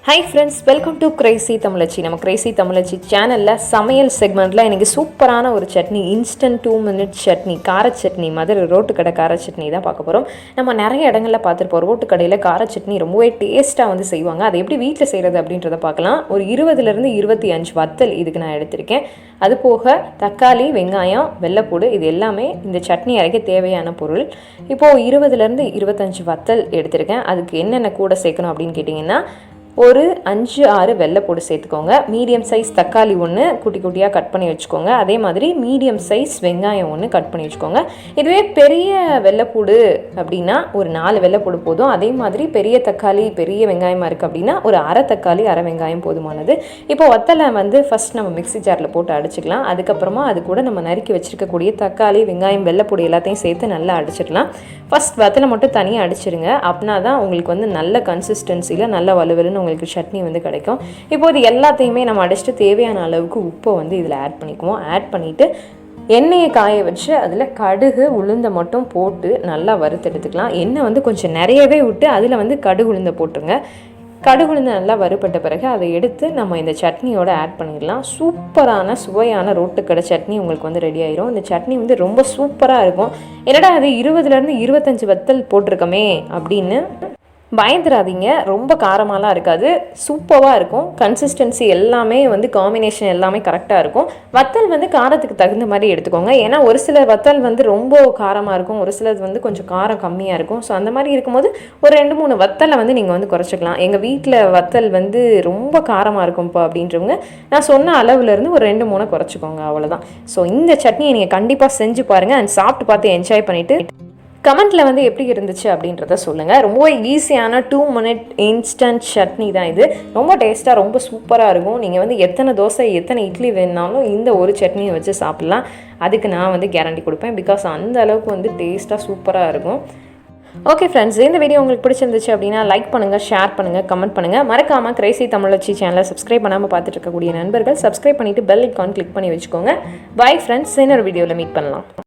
Hi friends, welcome to Crazy Tamalachi. நம்ம Crazy Tamalachi சேனல்ல சமையல் செக்மெண்ட்ல எனக்கு சூப்பரான ஒரு சட்னி, இன்ஸ்டன்ட் 2 minute சட்னி, கார சட்னி, மதுரை ரோட்டு கடை கார சட்னி தான் பார்க்க போறோம். நம்ம நிறைய இடங்கள்ல பார்த்திருப்போம். ரோட்டு கடையில கார சட்னி ரொம்பவே டேஸ்டா வந்து செய்வாங்க. அதை எப்படி வீட்ல செய்யறது அப்படின்றத பார்க்கலாம். ஒரு 20 ல இருந்து 25 வத்தல் இதுக்கு நான் எடுத்திருக்கேன். அது போக தக்காளி, வெங்காயம், வெள்ளைப்பூடு இது எல்லாமே இந்த சட்னி அரைக்க தேவையான பொருள். இப்போ 20 ல இருந்து 25 வத்தல் எடுத்திருக்கேன். அதுக்கு என்னென்ன கூட சேர்க்கணும் அப்படின்னு கேட்டிங்கன்னா ஒரு 5-6 வெள்ளைப்பூடு சேர்த்துக்கோங்க. மீடியம் சைஸ் தக்காளி ஒன்று குட்டி குட்டியாக கட் பண்ணி வச்சுக்கோங்க. அதே மாதிரி மீடியம் சைஸ் வெங்காயம் ஒன்று கட் பண்ணி வச்சுக்கோங்க. இதுவே பெரிய வெள்ளைப்பூடு அப்படின்னா ஒரு 4 வெள்ளைப்பூடு போதும். அதே மாதிரி பெரிய தக்காளி பெரிய வெங்காயமாக இருக்குது அப்படின்னா ஒரு அரை தக்காளி அரை வெங்காயம் போதுமானது. இப்போ வத்தலை வந்து ஃபஸ்ட் நம்ம மிக்ஸி ஜாரில் போட்டு அடிச்சுக்கலாம். அதுக்கப்புறமா அது கூட நம்ம நறுக்கி வச்சுருக்கக்கூடிய தக்காளி வெங்காயம் வெள்ளைப்பூடு எல்லாத்தையும் சேர்த்து நல்லா அடிச்சிடலாம். ஃபஸ்ட் வத்தலை மட்டும் தனியாக அடிச்சிருங்க. அப்படின்னா தான் உங்களுக்கு வந்து நல்ல கன்சிஸ்டன்சியில் நல்ல வலுவலுன்னு உங்களுக்கு சட்னி வந்து கிடைக்கும். இப்போ இது எல்லாத்தையுமே நம்ம அடிச்சுட்டு தேவையான அளவுக்கு உப்பை வந்து இதில் ஆட் பண்ணிக்குவோம். ஆட் பண்ணிவிட்டு எண்ணெயை காய வச்சு அதில் கடுகு உளுந்தை மட்டும் போட்டு நல்லா வறுத்தெடுத்துக்கலாம். எண்ணெய் வந்து கொஞ்சம் நிறையவே விட்டு அதில் வந்து கடுகு உளுந்தை போட்டுருங்க. கடுகு உளுந்து நல்லா வறுபட்ட பிறகு அதை எடுத்து நம்ம இந்த சட்னியோட ஆட் பண்ணிடலாம். சூப்பரான சுவையான ரோட்டுக்கடை சட்னி உங்களுக்கு வந்து ரெடி ஆயிரும். இந்த சட்னி வந்து ரொம்ப சூப்பராக இருக்கும். என்னடா அது 20 ல இருந்து 25 வத்தல் போட்டிருக்கோமே அப்படின்னு பயந்துடாதீங்க. ரொம்ப காரமாலாம் இருக்காது, சூப்பராக இருக்கும். கன்சிஸ்டன்சி எல்லாமே வந்து காம்பினேஷன் எல்லாமே கரெக்டாக இருக்கும். வத்தல் வந்து காரத்துக்கு தகுந்த மாதிரி எடுத்துக்கோங்க. ஏன்னா ஒரு சில வத்தல் வந்து ரொம்ப காரமாக இருக்கும், ஒரு சிலது வந்து கொஞ்சம் காரம் கம்மியாக இருக்கும். ஸோ அந்த மாதிரி இருக்கும்போது ஒரு 2-3 வத்தலை வந்து நீங்கள் வந்து குறைச்சிக்கலாம். எங்கள் வீட்டில் வத்தல் வந்து ரொம்ப காரமாக இருக்கும்ப்பா அப்படின்றவங்க நான் சொன்ன அளவுலேருந்து ஒரு 2-3 குறைச்சிக்கோங்க, அவ்வளோதான். ஸோ இந்த சட்னியை நீங்கள் கண்டிப்பாக செஞ்சு பாருங்கள் அண்ட் சாப்பிட்டு பார்த்து என்ஜாய் பண்ணிவிட்டு கமெண்ட்டில் வந்து எப்படி இருந்துச்சு அப்படின்றத சொல்லுங்கள். ரொம்ப ஈஸியான 2 minute இன்ஸ்டன்ட் சட்னி தான் இது. ரொம்ப டேஸ்ட்டாக ரொம்ப சூப்பராக இருக்கும். நீங்கள் வந்து எத்தனை தோசை எத்தனை இட்லி வேணுனாலும் இந்த ஒரு சட்னியை வச்சு சாப்பிட்லாம். அதுக்கு நான் வந்து கேரண்டி கொடுப்பேன். பிகாஸ் அந்த அளவுக்கு வந்து டேஸ்ட்டாக சூப்பராக இருக்கும். ஓகே ஃப்ரெண்ட்ஸ், இந்த வீடியோ உங்களுக்கு பிடிச்சிருந்துச்சு அப்படின்னா லைக் பண்ணுங்கள், ஷேர் பண்ணுங்கள், கமெண்ட் பண்ணுங்கள். மறக்காமல் கிரேசி தமிழச்சி சேனலை சப்ஸ்கிரைப் பண்ணாமல் பார்த்துட்டு இருக்கக்கூடிய நண்பர்கள் சப்ஸ்கிரைப் பண்ணிவிட்டு பெல் ஐக்கான் கிளிக் பண்ணி வச்சுக்கோங்க. பை ஃப்ரெண்ட்ஸ், இன்னொரு வீடியோவில் மீட் பண்ணலாம்.